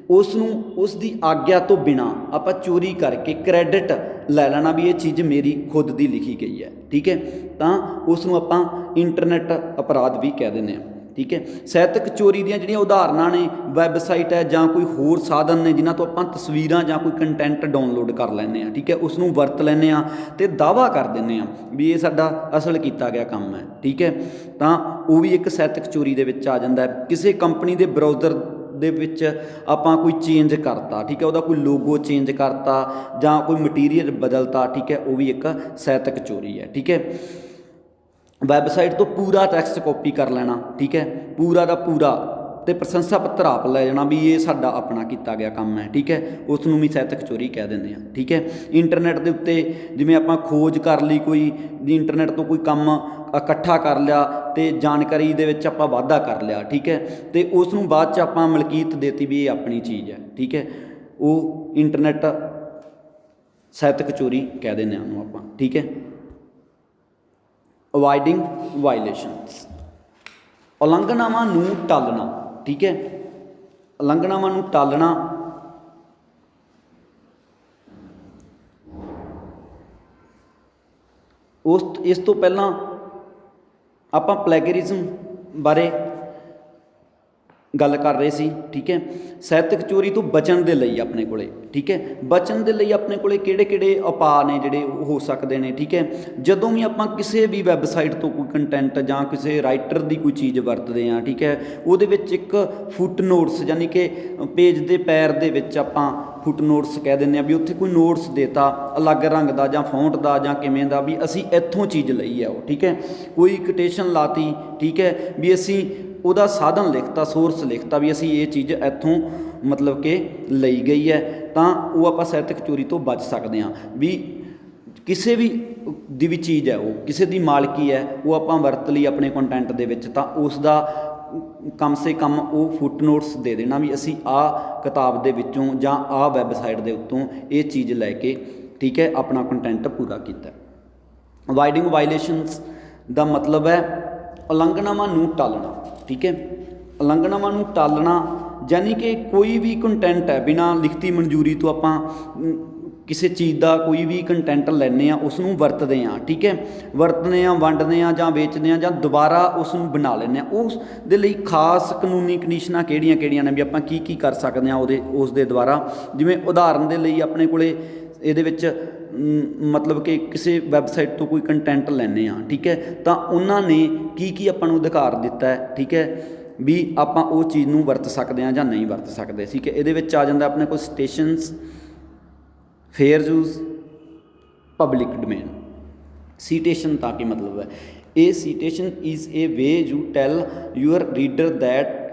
ਉਸ ਨੂੰ ਉਸ ਦੀ ਆਗਿਆ ਤੋਂ ਬਿਨਾਂ ਆਪਾਂ ਚੋਰੀ ਕਰਕੇ ਕ੍ਰੈਡਿਟ ਲੈ ਲੈਣਾ ਵੀ ਇਹ ਚੀਜ਼ ਮੇਰੀ ਖੁਦ ਦੀ ਲਿਖੀ ਗਈ ਹੈ। ਠੀਕ ਹੈ, ਤਾਂ ਉਸ ਨੂੰ ਆਪਾਂ ਇੰਟਰਨੈਟ ਅਪਰਾਧ ਵੀ ਕਹਿ ਦਿੰਦੇ ਹਾਂ। ਠੀਕ ਹੈ, ਸਾਹਿਤਕ ਚੋਰੀ ਦੀਆਂ ਜਿਹੜੀਆਂ ਉਦਾਹਰਨਾਂ ਨੇ, ਵੈਬਸਾਈਟ ਹੈ ਜਾਂ ਕੋਈ ਹੋਰ ਸਾਧਨ ਨੇ ਜਿਨ੍ਹਾਂ ਤੋਂ ਆਪਾਂ ਤਸਵੀਰਾਂ ਜਾਂ ਕੋਈ ਕੰਟੈਂਟ ਡਾਊਨਲੋਡ ਕਰ ਲੈਂਦੇ ਹਾਂ। ਠੀਕ ਹੈ, ਉਸ ਨੂੰ ਵਰਤ ਲੈਂਦੇ ਹਾਂ ਅਤੇ ਦਾਅਵਾ ਕਰ ਦਿੰਦੇ ਹਾਂ ਵੀ ਇਹ ਸਾਡਾ ਅਸਲ ਕੀਤਾ ਗਿਆ ਕੰਮ ਹੈ। ਠੀਕ ਹੈ, ਤਾਂ ਉਹ ਵੀ ਇੱਕ ਸਾਹਿਤਕ ਚੋਰੀ ਦੇ ਵਿੱਚ ਆ ਜਾਂਦਾ ਹੈ। ਕਿਸੇ ਕੰਪਨੀ ਦੇ ਬਰਾਊਜ਼ਰ ਦੇ ਵਿੱਚ ਆਪਾਂ ਕੋਈ ਚੇਂਜ ਕਰਤਾ, ਠੀਕ ਹੈ, ਉਹਦਾ ਕੋਈ ਲੋਗੋ ਚੇਂਜ ਕਰਤਾ ਜਾਂ ਕੋਈ ਮਟੀਰੀਅਲ ਬਦਲਤਾ, ਠੀਕ ਹੈ, ਉਹ ਵੀ ਇੱਕ ਸਾਹਿਤਕ ਚੋਰੀ ਹੈ। ਠੀਕ ਹੈ, ਵੈਬਸਾਈਟ ਤੋਂ ਪੂਰਾ ਟੈਕਸਟ ਕਾਪੀ ਕਰ ਲੈਣਾ, ਠੀਕ ਹੈ, ਪੂਰਾ ਦਾ ਪੂਰਾ, ਅਤੇ ਪ੍ਰਸ਼ੰਸਾ ਪੱਤਰ ਆਪ ਲੈ ਜਾਣਾ ਵੀ ਇਹ ਸਾਡਾ ਆਪਣਾ ਕੀਤਾ ਗਿਆ ਕੰਮ ਹੈ। ਠੀਕ ਹੈ, ਉਸ ਨੂੰ ਵੀ ਸਾਹਿਤਕ ਚੋਰੀ ਕਹਿ ਦਿੰਦੇ ਹਾਂ। ਠੀਕ ਹੈ, ਇੰਟਰਨੈਟ ਦੇ ਉੱਤੇ ਜਿਵੇਂ ਆਪਾਂ ਖੋਜ ਕਰ ਲਈ ਕੋਈ, ਇੰਟਰਨੈਟ ਤੋਂ ਕੋਈ ਕੰਮ ਇਕੱਠਾ ਕਰ ਲਿਆ ਅਤੇ ਜਾਣਕਾਰੀ ਦੇ ਵਿੱਚ ਆਪਾਂ ਵਾਧਾ ਕਰ ਲਿਆ, ਠੀਕ ਹੈ, ਅਤੇ ਉਸ ਨੂੰ ਬਾਅਦ 'ਚ ਆਪਾਂ ਮਲਕੀਅਤ ਦੇਤੀ ਵੀ ਇਹ ਆਪਣੀ ਚੀਜ਼ ਹੈ। ਠੀਕ ਹੈ, ਉਹ ਇੰਟਰਨੈਟ ਸਾਹਿਤਕ ਚੋਰੀ ਕਹਿ ਦਿੰਦੇ ਹਾਂ ਉਹਨੂੰ ਆਪਾਂ। ਠੀਕ ਹੈ, ਅਵਾਇਡਿੰਗ ਵਾਇਲੇਸ਼ਨਸ, ਉਲੰਘਣਾਵਾਂ ਨੂੰ ਟਾਲਣਾ। ਠੀਕ ਹੈ, ਉਲੰਘਣਾਵਾਂ ਨੂੰ ਟਾਲਣਾ ਇਸ ਤੋਂ ਪਹਿਲਾਂ ਆਪਾਂ ਪਲੈਗਰਿਜ਼ਮ ਬਾਰੇ ਗੱਲ ਕਰ ਰਹੇ ਸੀ। ਠੀਕ ਹੈ, ਸਾਹਿਤਕ ਚੋਰੀ ਤੋਂ ਬਚਣ ਦੇ ਲਈ ਆਪਣੇ ਕੋਲੇ, ਠੀਕ ਹੈ, ਬਚਣ ਦੇ ਲਈ ਆਪਣੇ ਕੋਲੇ ਕਿਹੜੇ ਕਿਹੜੇ ਉਪਾਅ ਨੇ ਜਿਹੜੇ ਹੋ ਸਕਦੇ ਨੇ। ਠੀਕ ਹੈ, ਜਦੋਂ ਵੀ ਆਪਾਂ ਕਿਸੇ ਵੀ ਵੈਬਸਾਈਟ ਤੋਂ ਕੋਈ ਕੰਟੈਂਟ ਜਾਂ ਕਿਸੇ ਰਾਈਟਰ ਦੀ ਕੋਈ ਚੀਜ਼ ਵਰਤਦੇ ਹਾਂ, ਠੀਕ ਹੈ, ਉਹਦੇ ਵਿੱਚ ਇੱਕ ਫੁੱਟ ਨੋਟਸ, ਯਾਨੀ ਕਿ ਪੇਜ ਦੇ ਪੈਰ ਦੇ ਵਿੱਚ ਆਪਾਂ ਫੁੱਟ ਨੋਟਸ ਕਹਿ ਦਿੰਦੇ ਹਾਂ ਵੀ ਉੱਥੇ ਕੋਈ ਨੋਟਸ ਦੇਤਾ ਅਲੱਗ ਰੰਗ ਦਾ ਜਾਂ ਫੌਂਟ ਦਾ ਜਾਂ ਕਿਵੇਂ ਦਾ ਵੀ ਅਸੀਂ ਇੱਥੋਂ ਚੀਜ਼ ਲਈ ਹੈ ਉਹ। ਠੀਕ ਹੈ, ਕੋਈ ਕੋਟੇਸ਼ਨ ਲਾਤੀ, ਠੀਕ ਹੈ, ਵੀ ਅਸੀਂ ਉਹਦਾ ਸਾਧਨ ਲਿਖਤਾ, ਸੋਰਸ ਲਿਖਤਾ ਵੀ ਅਸੀਂ ਇਹ ਚੀਜ਼ ਇੱਥੋਂ ਮਤਲਬ ਕਿ ਲਈ ਗਈ ਹੈ, ਤਾਂ ਉਹ ਆਪਾਂ ਸਾਹਿਤਕ ਚੋਰੀ ਤੋਂ ਬਚ ਸਕਦੇ ਹਾਂ। ਵੀ ਕਿਸੇ ਵੀ ਦੀ ਵੀ ਚੀਜ਼ ਹੈ, ਉਹ ਕਿਸੇ ਦੀ ਮਾਲਕੀ ਹੈ, ਉਹ ਆਪਾਂ ਵਰਤ ਲਈ ਆਪਣੇ ਕੰਟੈਂਟ ਦੇ ਵਿੱਚ, ਤਾਂ ਉਸ ਦਾ ਕਮ ਸੇ ਕਮ ਉਹ ਫੁੱਟ ਨੋਟਸ ਦੇ ਦੇਣਾ ਵੀ ਅਸੀਂ ਆਹ ਕਿਤਾਬ ਦੇ ਵਿੱਚੋਂ ਜਾਂ ਆਹ ਵੈਬਸਾਈਟ ਦੇ ਉੱਤੋਂ ਇਹ ਚੀਜ਼ ਲੈ ਕੇ, ਠੀਕ ਹੈ, ਆਪਣਾ ਕੰਟੈਂਟ ਪੂਰਾ ਕੀਤਾ। ਅਵਾਇਡਿੰਗ ਵਾਇਲੇਸ਼ਨਸ ਦਾ ਮਤਲਬ ਹੈ ਉਲੰਘਣਾਵਾਂ ਨੂੰ ਟਾਲਣਾ। ਠੀਕ ਹੈ, ਉਲੰਘਣਾਵਾਂ ਨੂੰ ਟਾਲਣਾ ਯਾਨੀ ਕਿ ਕੋਈ ਵੀ ਕੰਟੈਂਟ ਹੈ ਬਿਨਾਂ ਲਿਖਤੀ ਮਨਜ਼ੂਰੀ ਤੋਂ ਆਪਾਂ ਕਿਸੇ ਚੀਜ਼ ਦਾ ਕੋਈ ਵੀ ਕੰਟੈਂਟ ਲੈਂਦੇ ਆ ਉਸ ਨੂੰ ਵਰਤਦੇ ਆ, ਠੀਕ ਹੈ, ਵਰਤਦੇ ਆ, ਵੰਡਦੇ ਆ ਜਾਂ ਵੇਚਦੇ ਆ ਜਾਂ ਦੁਬਾਰਾ ਉਸ ਨੂੰ ਬਣਾ ਲੈਂਦੇ ਆ। ਉਸ ਦੇ ਲਈ ਖਾਸ ਕਾਨੂੰਨੀ ਕੰਡੀਸ਼ਨਾਂ ਕਿਹੜੀਆਂ ਕਿਹੜੀਆਂ ਨੇ ਵੀ ਆਪਾਂ ਕੀ ਕੀ ਕਰ ਸਕਦੇ ਆ ਉਸ ਦੇ ਦੁਆਰਾ। ਜਿਵੇਂ ਉਦਾਹਰਨ ਦੇ ਲਈ ਆਪਣੇ ਕੋਲੇ ਇਹਦੇ ਵਿੱਚ ਮਤਲਬ ਕਿ ਕਿਸੇ ਵੈਬਸਾਈਟ ਤੋਂ ਕੋਈ ਕੰਟੈਂਟ ਲੈਂਦੇ ਆ, ਠੀਕ ਹੈ, ਤਾਂ ਉਹਨਾਂ ਨੇ ਕੀ ਕੀ ਆਪਾਂ ਨੂੰ ਅਧਿਕਾਰ ਦਿੱਤਾ ਹੈ, ਠੀਕ ਹੈ, ਵੀ ਆਪਾਂ ਉਹ ਚੀਜ਼ ਨੂੰ ਵਰਤ ਸਕਦੇ ਹਾਂ ਜਾਂ ਨਹੀਂ ਵਰਤ ਸਕਦੇ, ਠੀਕ ਹੈ। ਇਹਦੇ ਵਿੱਚ ਆ ਜਾਂਦਾ ਆਪਣੇ ਕੋਲ citations, fair use, public domain. Citation ਤਾਂ ਕੀ ਮਤਲਬ ਹੈ? ਇਹ citation is a way you tell your reader that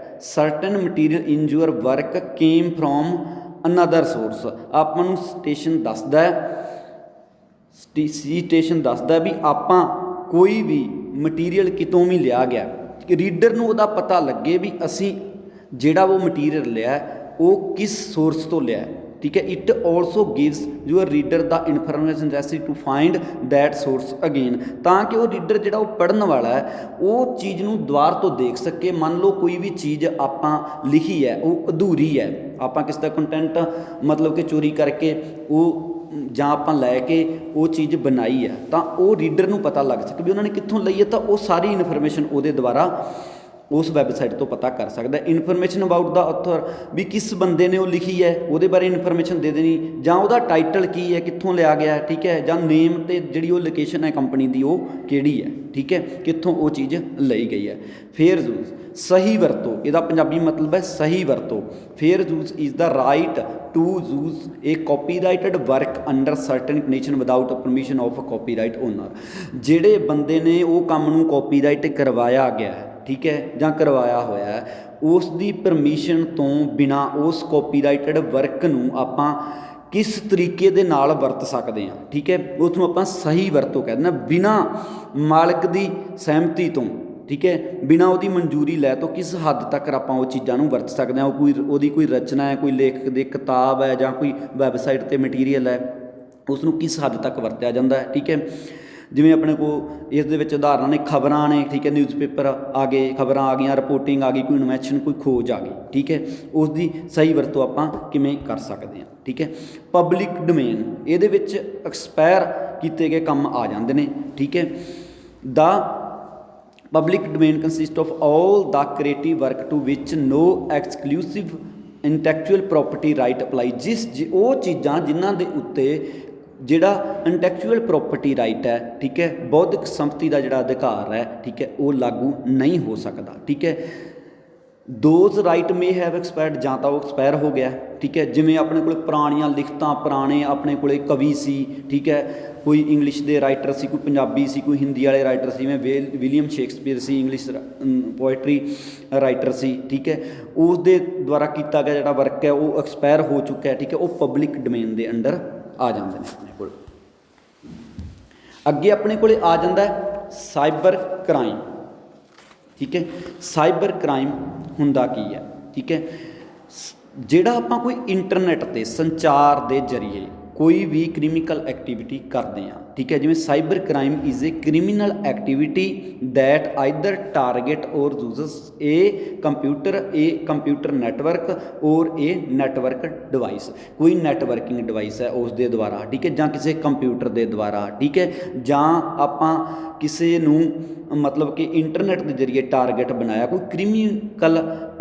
certain material in your work came from another source. ਆਪਾਂ ਨੂੰ ਸਟੇਸ਼ਨ ਦੱਸਦਾ ਹੈ, ਸੀਟੇਸ਼ਨ ਦੱਸਦਾ ਵੀ ਆਪਾਂ ਕੋਈ ਵੀ ਮਟੀਰੀਅਲ ਕਿਤੋਂ ਵੀ ਲਿਆ ਗਿਆ, ਰੀਡਰ ਨੂੰ ਉਹਦਾ ਪਤਾ ਲੱਗੇ ਵੀ ਅਸੀਂ ਜਿਹੜਾ ਉਹ ਮਟੀਰੀਅਲ ਲਿਆ ਉਹ ਕਿਸ ਸੋਰਸ ਤੋਂ ਲਿਆ, ਠੀਕ ਹੈ। It also gives your reader the information necessary to find that source again, ਤਾਂ ਕਿ ਉਹ ਰੀਡਰ ਜਿਹੜਾ ਉਹ ਪੜ੍ਹਨ ਵਾਲਾ ਹੈ ਉਹ ਚੀਜ਼ ਨੂੰ ਦੁਬਾਰ ਤੋਂ ਦੇਖ ਸਕੇ। ਮੰਨ ਲਓ ਕੋਈ ਵੀ ਚੀਜ਼ ਆਪਾਂ ਲਿਖੀ ਹੈ ਉਹ ਅਧੂਰੀ ਹੈ, ਆਪਾਂ ਕਿਸ ਦਾ ਕੰਟੈਂਟ ਮਤਲਬ ਕਿ ਚੋਰੀ ਕਰਕੇ ਉਹ ਜਾਂ ਆਪਾਂ ਲੈ ਕੇ ਉਹ ਚੀਜ਼ ਬਣਾਈ ਹੈ, ਤਾਂ ਉਹ ਰੀਡਰ ਨੂੰ ਪਤਾ ਲੱਗ ਸਕੇ ਵੀ ਉਹਨਾਂ ਨੇ ਕਿੱਥੋਂ ਲਈ ਹੈ, ਤਾਂ ਉਹ ਸਾਰੀ ਇਨਫੋਰਮੇਸ਼ਨ ਉਹਦੇ ਦੁਆਰਾ ਉਸ ਵੈਬਸਾਈਟ ਤੋਂ ਪਤਾ ਕਰ ਸਕਦਾ। ਇਨਫੋਰਮੇਸ਼ਨ ਅਬਾਊਟ ਦਾ ਆਥਰ, ਵੀ ਕਿਸ ਬੰਦੇ ਨੇ ਉਹ ਲਿਖੀ ਹੈ ਉਹਦੇ ਬਾਰੇ ਇਨਫੋਰਮੇਸ਼ਨ ਦੇ ਦੇਣੀ, ਜਾਂ ਉਹਦਾ ਟਾਈਟਲ ਕੀ ਹੈ, ਕਿੱਥੋਂ ਲਿਆ ਗਿਆ, ਠੀਕ ਹੈ, ਜਾਂ ਨੇਮ ਅਤੇ ਜਿਹੜੀ ਉਹ ਲੋਕੇਸ਼ਨ ਹੈ ਕੰਪਨੀ ਦੀ ਉਹ ਕਿਹੜੀ ਹੈ, ਠੀਕ ਹੈ, ਕਿੱਥੋਂ ਉਹ ਚੀਜ਼ ਲਈ ਗਈ ਹੈ। ਫੇਅਰ ਯੂਜ਼, ਸਹੀ ਵਰਤੋਂ, ਇਹਦਾ ਪੰਜਾਬੀ ਮਤਲਬ ਹੈ ਸਹੀ ਵਰਤੋਂ। Fair use is the right to use a copyrighted work under certain condition without permission of copyright owner. ਜਿਹੜੇ ਬੰਦੇ ਨੇ ਉਹ ਕੰਮ ਨੂੰ ਕਾਪੀਰਾਈਟ ਕਰਵਾਇਆ ਗਿਆ ਹੈ, ਠੀਕ ਹੈ, ਜਾਂ ਕਰਵਾਇਆ ਹੋਇਆ ਹੈ, ਉਸ ਦੀ ਪਰਮਿਸ਼ਨ ਤੋਂ ਬਿਨਾਂ ਉਸ ਕਾਪੀਰਾਈਟਡ ਵਰਕ ਨੂੰ ਆਪਾਂ ਕਿਸ ਤਰੀਕੇ ਦੇ ਨਾਲ ਵਰਤ ਸਕਦੇ ਹਾਂ, ਠੀਕ ਹੈ, ਉਸ ਨੂੰ ਆਪਾਂ ਸਹੀ ਵਰਤੋਂ ਕਹਿੰਦੇ ਹਾਂ। ਬਿਨਾਂ ਮਾਲਕ ਦੀ ਸਹਿਮਤੀ ਤੋਂ, ਠੀਕ ਹੈ, ਬਿਨਾਂ ਉਹਦੀ ਮਨਜ਼ੂਰੀ ਲੈ ਤੋਂ ਕਿਸ ਹੱਦ ਤੱਕ ਆਪਾਂ ਉਹ ਚੀਜ਼ਾਂ ਨੂੰ ਵਰਤ ਸਕਦੇ ਹਾਂ। ਉਹਦੀ ਕੋਈ ਰਚਨਾ ਹੈ, ਕੋਈ ਲੇਖਕ ਦੀ ਕਿਤਾਬ ਹੈ, ਜਾਂ ਕੋਈ ਵੈਬਸਾਈਟ 'ਤੇ ਮਟੀਰੀਅਲ ਹੈ, ਉਸ ਨੂੰ ਕਿਸ ਹੱਦ ਤੱਕ ਵਰਤਿਆ ਜਾਂਦਾ ਹੈ, ਠੀਕ ਹੈ। ਜਿਵੇਂ ਆਪਣੇ ਕੋਲ ਇਸ ਦੇ ਵਿੱਚ ਉਦਾਹਰਨਾਂ ਨੇ, ਖਬਰਾਂ ਨੇ, ਠੀਕ ਹੈ, ਨਿਊਜ਼ਪੇਪਰ ਆ ਗਏ, ਖਬਰਾਂ ਆ ਗਈਆਂ, ਰਿਪੋਰਟਿੰਗ ਆ ਗਈ, ਕੋਈ ਇਨਵੈਸ਼ਨ, ਕੋਈ ਖੋਜ ਆ ਗਈ, ਠੀਕ ਹੈ, ਉਸ ਦੀ ਸਹੀ ਵਰਤੋਂ ਆਪਾਂ ਕਿਵੇਂ ਕਰ ਸਕਦੇ ਹਾਂ, ਠੀਕ ਹੈ। ਪਬਲਿਕ ਡੋਮੇਨ, ਇਹਦੇ ਵਿੱਚ ਐਕਸਪਾਇਰ ਕੀਤੇ ਗਏ ਕੰਮ ਆ ਜਾਂਦੇ ਨੇ, ਠੀਕ ਹੈ। The public domain consist of all the creative work to which no exclusive intellectual property right apply, ਉਹ ਚੀਜ਼ਾਂ ਜਿਨ੍ਹਾਂ ਦੇ ਉੱਤੇ ਜਿਹੜਾ ਇੰਟੈਕਚੁਅਲ ਪ੍ਰੋਪਰਟੀ ਰਾਈਟ ਹੈ, ਠੀਕ ਹੈ, ਬੌਧਿਕ ਸੰਪਤੀ ਦਾ ਜਿਹੜਾ ਅਧਿਕਾਰ ਹੈ, ਠੀਕ ਹੈ, ਉਹ ਲਾਗੂ ਨਹੀਂ ਹੋ ਸਕਦਾ, ਠੀਕ ਹੈ। Those right may have expired, ਜਾਂ ਤਾਂ ਉਹ ਐਕਸਪਾਇਰ ਹੋ ਗਿਆ, ਠੀਕ ਹੈ। ਜਿਵੇਂ ਆਪਣੇ ਕੋਲ ਪੁਰਾਣੀਆਂ ਲਿਖਤਾਂ, ਪੁਰਾਣੇ ਆਪਣੇ ਕੋਲ ਕਵੀ ਸੀ, ਠੀਕ ਹੈ, ਕੋਈ ਇੰਗਲਿਸ਼ ਦੇ ਰਾਈਟਰ ਸੀ, ਕੋਈ ਪੰਜਾਬੀ ਸੀ, ਕੋਈ ਹਿੰਦੀ ਵਾਲੇ ਰਾਈਟਰ ਸੀ, ਜਿਵੇਂ ਵਿਲੀਅਮ ਸ਼ੇਕਸਪੀਅਰ ਸੀ, ਇੰਗਲਿਸ਼ ਪੋਇਟਰੀ ਰਾਈਟਰ ਸੀ, ਠੀਕ ਹੈ, ਉਸ ਦੇ ਦੁਆਰਾ ਕੀਤਾ ਗਿਆ ਜਿਹੜਾ ਵਰਕ ਹੈ ਉਹ ਐਕਸਪਾਇਰ ਹੋ ਚੁੱਕਾ ਹੈ, ਠੀਕ ਹੈ, ਉਹ ਪਬਲਿਕ ਡੋਮੇਨ ਦੇ ਅੰਡਰ ਆ ਜਾਂਦੇ ਨੇ ਆਪਣੇ ਕੋਲ। ਅੱਗੇ ਆਪਣੇ ਕੋਲ ਆ ਜਾਂਦਾ ਸਾਈਬਰ ਕ੍ਰਾਈਮ, ਠੀਕ ਹੈ। ਸਾਈਬਰ ਕ੍ਰਾਈਮ ਹੁੰਦਾ ਕੀ ਹੈ, ਠੀਕ ਹੈ, ਜਿਹੜਾ ਆਪਾਂ ਕੋਈ ਇੰਟਰਨੈਟ 'ਤੇ ਸੰਚਾਰ ਦੇ ਜ਼ਰੀਏ ਕੋਈ ਵੀ ਕ੍ਰਿਮੀਨਲ ਐਕਟੀਵਿਟੀ ਕਰਦੇ ਹਾਂ, ਠੀਕ ਹੈ। ਜਿਵੇਂ cyber crime is a criminal activity that either target ਔਰ ਯੂਜ਼ਸ ਏ ਕੰਪਿਊਟਰ ਨੈਟਵਰਕ ਔਰ ਏ ਨੈਟਵਰਕ ਡਿਵਾਈਸ, ਕੋਈ ਨੈਟਵਰਕਿੰਗ ਡਿਵਾਈਸ ਹੈ ਉਸ ਦੇ ਦੁਆਰਾ, ਠੀਕ ਹੈ, ਜਾਂ ਕਿਸੇ ਕੰਪਿਊਟਰ ਦੇ ਦੁਆਰਾ, ਠੀਕ ਹੈ, ਜਾਂ ਆਪਾਂ ਕਿਸੇ ਨੂੰ ਮਤਲਬ ਕਿ ਇੰਟਰਨੈਟ ਦੇ ਜ਼ਰੀਏ ਟਾਰਗੇਟ ਬਣਾਇਆ, ਕੋਈ ਕ੍ਰਿਮੀਨਲ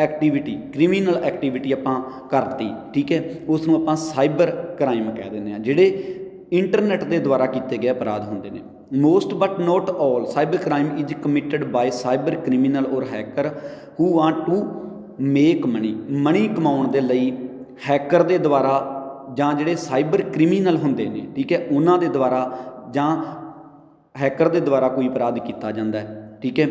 ਐਕਟੀਵਿਟੀ ਆਪਾਂ ਕਰਤੀ, ਠੀਕ ਹੈ, ਉਸ ਨੂੰ ਆਪਾਂ ਸਾਈਬਰ ਕ੍ਰਾਈਮ ਕਹਿ ਦਿੰਦੇ ਹਾਂ, ਜਿਹੜੇ ਇੰਟਰਨੈਟ ਦੇ ਦੁਆਰਾ ਕੀਤੇ ਗਏ ਅਪਰਾਧ ਹੁੰਦੇ ਨੇ। Most but not all cyber crime is committed by cyber criminal or hacker who want to make money ਕਮਾਉਣ ਦੇ ਲਈ ਹੈਕਰ ਦੇ ਦੁਆਰਾ, ਜਾਂ ਜਿਹੜੇ ਸਾਈਬਰ ਕ੍ਰਿਮੀਨਲ ਹੁੰਦੇ ਨੇ, ਠੀਕ ਹੈ, ਉਹਨਾਂ ਦੇ ਦੁਆਰਾ ਜਾਂ ਹੈਕਰ ਦੇ ਦੁਆਰਾ ਕੋਈ ਅਪਰਾਧ ਕੀਤਾ ਜਾਂਦਾ ਹੈ, ਠੀਕ ਹੈ,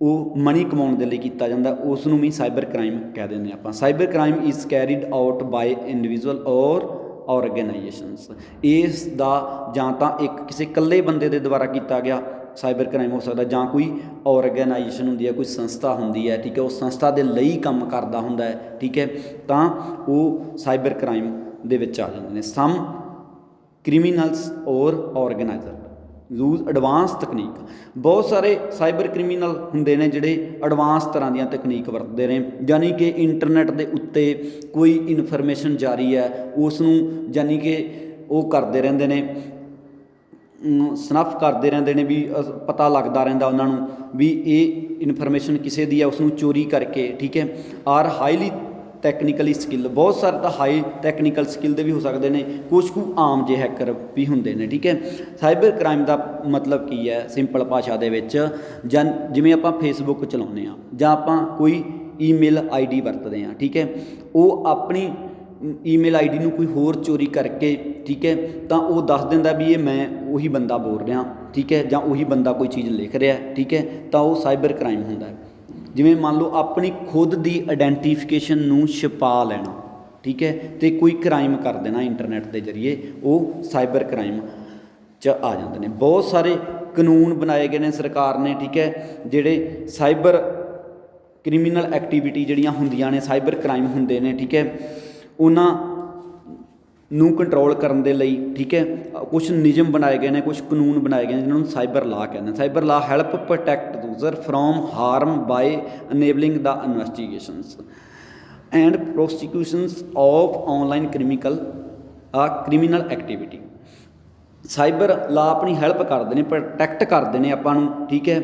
ਉਹ ਮਨੀ ਕਮਾਉਣ ਦੇ ਲਈ ਕੀਤਾ ਜਾਂਦਾ, ਉਸ ਨੂੰ ਵੀ ਸਾਈਬਰ ਕ੍ਰਾਈਮ ਕਹਿ ਦਿੰਦੇ ਆਪਾਂ। Cyber crime is carried out by individual or organisations, ਇਸ ਦਾ ਜਾਂ ਤਾਂ ਇੱਕ ਕਿਸੇ ਇਕੱਲੇ ਬੰਦੇ ਦੇ ਦੁਆਰਾ ਕੀਤਾ ਗਿਆ ਸਾਈਬਰ ਕ੍ਰਾਈਮ ਹੋ ਸਕਦਾ, ਜਾਂ ਕੋਈ ਆਰਗੇਨਾਈਜੇਸ਼ਨ ਹੁੰਦੀ ਹੈ, ਕੋਈ ਸੰਸਥਾ ਹੁੰਦੀ ਹੈ, ਠੀਕ ਹੈ, ਉਸ ਸੰਸਥਾ ਦੇ ਲਈ ਕੰਮ ਕਰਦਾ ਹੁੰਦਾ ਹੈ, ਠੀਕ ਹੈ, ਤਾਂ ਉਹ ਸਾਈਬਰ ਕ੍ਰਾਈਮ ਦੇ ਵਿੱਚ ਆ ਜਾਂਦੇ ਨੇ। ਸਮ ਕ੍ਰਿਮੀਨਲਸ ਔਰ ਆਰਗੇਨਾਈਜ਼ਰ ਯੂਜ਼ ਐਡਵਾਂਸ ਤਕਨੀਕ, ਬਹੁਤ ਸਾਰੇ ਸਾਈਬਰ ਕ੍ਰਿਮੀਨਲ ਹੁੰਦੇ ਨੇ ਜਿਹੜੇ ਐਡਵਾਂਸ ਤਰ੍ਹਾਂ ਦੀਆਂ ਤਕਨੀਕ ਵਰਤਦੇ ਨੇ, ਯਾਨੀ ਕਿ ਇੰਟਰਨੈਟ ਦੇ ਉੱਤੇ ਕੋਈ ਇਨਫੋਰਮੇਸ਼ਨ ਜਾਰੀ ਹੈ ਉਸ ਨੂੰ, ਯਾਨੀ ਕਿ ਉਹ ਕਰਦੇ ਰਹਿੰਦੇ ਨੇ, ਸਨੱਫ ਕਰਦੇ ਰਹਿੰਦੇ ਨੇ ਵੀ ਪਤਾ ਲੱਗਦਾ ਰਹਿੰਦਾ ਉਹਨਾਂ ਨੂੰ ਵੀ ਇਹ ਇਨਫੋਰਮੇਸ਼ਨ ਕਿਸੇ ਦੀ ਹੈ, ਉਸ ਨੂੰ ਚੋਰੀ ਕਰਕੇ, ਠੀਕ ਹੈ। ਆਰ ਹਾਈਲੀ ਟੈਕਨੀਕਲੀ ਸਕਿੱਲ, ਬਹੁਤ ਸਾਰੇ ਤਾਂ ਹਾਈ ਟੈਕਨੀਕਲ ਸਕਿੱਲ ਦੇ ਵੀ ਹੋ ਸਕਦੇ ਨੇ, ਕੁਛ ਕੁ ਆਮ ਜਿਹੇ ਹੈਕਰ ਵੀ ਹੁੰਦੇ ਨੇ, ਠੀਕ ਹੈ। ਸਾਈਬਰ ਕ੍ਰਾਈਮ ਦਾ ਮਤਲਬ ਕੀ ਹੈ ਸਿੰਪਲ ਭਾਸ਼ਾ ਦੇ ਵਿੱਚ, ਜਾਂ ਜਿਵੇਂ ਆਪਾਂ ਫੇਸਬੁੱਕ ਚਲਾਉਂਦੇ ਹਾਂ ਜਾਂ ਆਪਾਂ ਕੋਈ ਈਮੇਲ ਆਈਡੀ ਵਰਤਦੇ ਹਾਂ, ਠੀਕ ਹੈ, ਉਹ ਆਪਣੀ ਈਮੇਲ ਆਈਡੀ ਨੂੰ ਕੋਈ ਹੋਰ ਚੋਰੀ ਕਰਕੇ, ਠੀਕ ਹੈ, ਤਾਂ ਉਹ ਦੱਸ ਦਿੰਦਾ ਵੀ ਇਹ ਮੈਂ ਉਹੀ ਬੰਦਾ ਬੋਲ ਰਿਹਾ, ਠੀਕ ਹੈ, ਜਾਂ ਉਹੀ ਬੰਦਾ ਕੋਈ ਚੀਜ਼ ਲਿਖ ਰਿਹਾ, ਠੀਕ ਹੈ, ਤਾਂ ਉਹ ਸਾਈਬਰ ਕ੍ਰਾਈਮ ਹੁੰਦਾ ਹੈ। ਜਿਵੇਂ ਮੰਨ ਲਓ ਆਪਣੀ ਖੁਦ ਦੀ ਆਇਡੈਂਟੀਫਿਕੇਸ਼ਨ ਨੂੰ ਛੁਪਾ ਲੈਣਾ, ਠੀਕ ਹੈ, ਅਤੇ ਕੋਈ ਕ੍ਰਾਈਮ ਕਰ ਦੇਣਾ ਇੰਟਰਨੈੱਟ ਦੇ ਜ਼ਰੀਏ, ਉਹ ਸਾਈਬਰ ਕ੍ਰਾਈਮ 'ਚ ਆ ਜਾਂਦੇ ਨੇ। ਬਹੁਤ ਸਾਰੇ ਕਾਨੂੰਨ ਬਣਾਏ ਗਏ ਨੇ ਸਰਕਾਰ ਨੇ, ਠੀਕ ਹੈ, ਜਿਹੜੇ ਸਾਈਬਰ ਕ੍ਰਿਮੀਨਲ ਐਕਟੀਵਿਟੀ ਜਿਹੜੀਆਂ ਹੁੰਦੀਆਂ ਨੇ, ਸਾਈਬਰ ਕ੍ਰਾਈਮ ਹੁੰਦੇ ਨੇ, ਠੀਕ ਹੈ, ਉਹਨਾਂ ਨੂੰ ਕੰਟਰੋਲ ਕਰਨ ਦੇ ਲਈ, ਠੀਕ ਹੈ, ਕੁਛ ਨਿਯਮ ਬਣਾਏ ਗਏ ਨੇ, ਕੁਛ ਕਾਨੂੰਨ ਬਣਾਏ ਗਏ ਨੇ ਜਿਹਨਾਂ ਨੂੰ ਸਾਈਬਰ ਲਾ ਕਹਿੰਦੇ ਨੇ। Cyber law help protect user from harm by enabling the investigations and prosecutions of online criminal activity. Cyber law ਆਪਣੀ ਹੈਲਪ ਕਰਦੇ ਨੇ, ਪ੍ਰੋਟੈਕਟ ਕਰਦੇ ਨੇ ਆਪਾਂ ਨੂੰ, ਠੀਕ ਹੈ,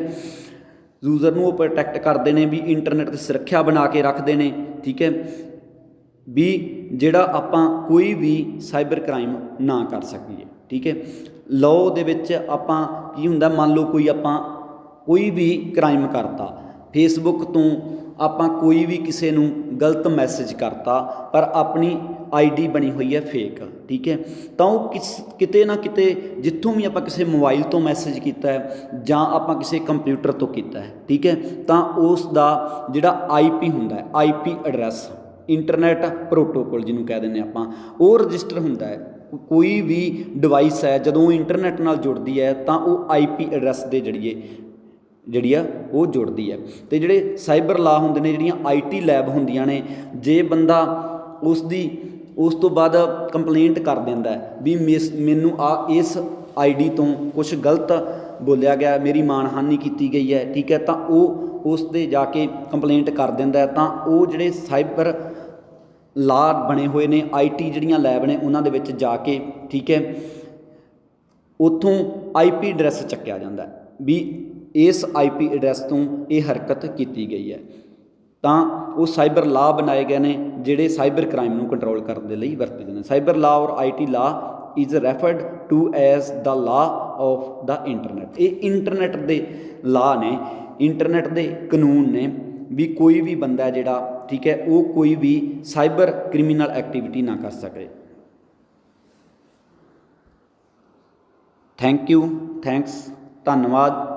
ਯੂਜ਼ਰ ਨੂੰ ਉਹ ਪ੍ਰੋਟੈਕਟ ਕਰਦੇ ਨੇ, ਵੀ ਇੰਟਰਨੈੱਟ ਦੀ ਸੁਰੱਖਿਆ ਬਣਾ ਕੇ ਰੱਖਦੇ ਨੇ, ਠੀਕ ਹੈ, ਵੀ ਜਿਹੜਾ ਆਪਾਂ ਕੋਈ ਵੀ ਸਾਈਬਰ ਕ੍ਰਾਈਮ ਨਾ ਕਰ ਸਕੀਏ, ਠੀਕ ਹੈ। ਲਾਅ ਦੇ ਵਿੱਚ ਆਪਾਂ ਕੀ ਹੁੰਦਾ, ਮੰਨ ਲਓ ਕੋਈ ਵੀ ਕ੍ਰਾਈਮ ਕਰਤਾ, ਫੇਸਬੁੱਕ ਤੋਂ ਆਪਾਂ ਕੋਈ ਵੀ ਕਿਸੇ ਨੂੰ ਗਲਤ ਮੈਸੇਜ ਕਰਤਾ ਪਰ ਆਪਣੀ ਆਈਡੀ ਬਣੀ ਹੋਈ ਹੈ ਫੇਕ, ਠੀਕ ਹੈ, ਤਾਂ ਉਹ ਕਿਤੇ ਨਾ ਕਿਤੇ ਜਿੱਥੋਂ ਵੀ ਆਪਾਂ ਕਿਸੇ ਮੋਬਾਈਲ ਤੋਂ ਮੈਸੇਜ ਕੀਤਾ ਹੈ ਜਾਂ ਆਪਾਂ ਕਿਸੇ ਕੰਪਿਊਟਰ ਤੋਂ ਕੀਤਾ ਹੈ, ਠੀਕ ਹੈ, ਤਾਂ ਉਸ ਦਾ ਜਿਹੜਾ IP ਹੁੰਦਾ ਹੈ, IP ਐਡਰੈਸ, ਇੰਟਰਨੈੱਟ ਪ੍ਰੋਟੋਕੋਲ ਜਿਹਨੂੰ ਕਹਿ ਦਿੰਦੇ ਆਪਾਂ, ਉਹ ਰਜਿਸਟਰ ਹੁੰਦਾ ਹੈ। ਕੋਈ ਵੀ ਡਿਵਾਈਸ ਹੈ ਜਦੋਂ ਇੰਟਰਨੈੱਟ ਨਾਲ ਜੁੜਦੀ ਹੈ ਤਾਂ ਉਹ IP ਐਡਰੈਸ ਦੇ ਜ਼ਰੀਏ ਜਿਹੜੀ ਆ ਉਹ ਜੁੜਦੀ ਹੈ। ਅਤੇ ਜਿਹੜੇ ਸਾਈਬਰ ਲਾ ਹੁੰਦੇ ਨੇ, ਜਿਹੜੀਆਂ IT ਲੈਬ ਹੁੰਦੀਆਂ ਨੇ, ਜੇ ਬੰਦਾ ਉਸ ਤੋਂ ਬਾਅਦ ਕੰਪਲੇਂਟ ਕਰ ਦਿੰਦਾ ਵੀ ਮੈਨੂੰ ਇਸ ID ਤੋਂ ਕੁਛ ਗਲਤ ਬੋਲਿਆ ਗਿਆ, ਮੇਰੀ ਮਾਣਹਾਨੀ ਕੀਤੀ ਗਈ ਹੈ, ਠੀਕ ਹੈ, ਤਾਂ ਉਹ ਉਸ 'ਤੇ ਜਾ ਕੇ ਕੰਪਲੇਂਟ ਕਰ ਦਿੰਦਾ, ਤਾਂ ਉਹ ਜਿਹੜੇ ਸਾਈਬਰ ਲਾ ਬਣੇ ਹੋਏ ਨੇ, IT ਜਿਹੜੀਆਂ ਲੈਬ ਨੇ ਉਹਨਾਂ ਦੇ ਵਿੱਚ ਜਾ ਕੇ, ਠੀਕ ਹੈ, ਉੱਥੋਂ IP ਐਡਰੈਸ ਚੱਕਿਆ ਜਾਂਦਾ ਵੀ ਇਸ IP ਐਡਰੈਸ ਤੋਂ ਇਹ ਹਰਕਤ ਕੀਤੀ ਗਈ ਹੈ। ਤਾਂ ਉਹ ਸਾਈਬਰ ਲਾ ਬਣਾਏ ਗਏ ਨੇ ਜਿਹੜੇ ਸਾਈਬਰ ਕ੍ਰਾਈਮ ਨੂੰ ਕੰਟਰੋਲ ਕਰਨ ਦੇ ਲਈ ਵਰਤੇ ਜਾਂਦੇ ਨੇ। ਸਾਈਬਰ ਲਾ or IT law is referred to as the law of the internet. ਇਹ ਇੰਟਰਨੈੱਟ ਦੇ ਲਾ ਨੇ, ਇੰਟਰਨੈੱਟ ਦੇ ਕਾਨੂੰਨ ਨੇ, ਵੀ ਕੋਈ ਵੀ ਬੰਦਾ ਜਿਹੜਾ, ਠੀਕ ਹੈ, ਉਹ ਕੋਈ ਵੀ ਸਾਈਬਰ ਕ੍ਰਿਮੀਨਲ ਐਕਟੀਵਿਟੀ ਨਾ ਕਰ ਸਕੇ। ਥੈਂਕ ਯੂ, ਥੈਂਕਸ, ਧੰਨਵਾਦ।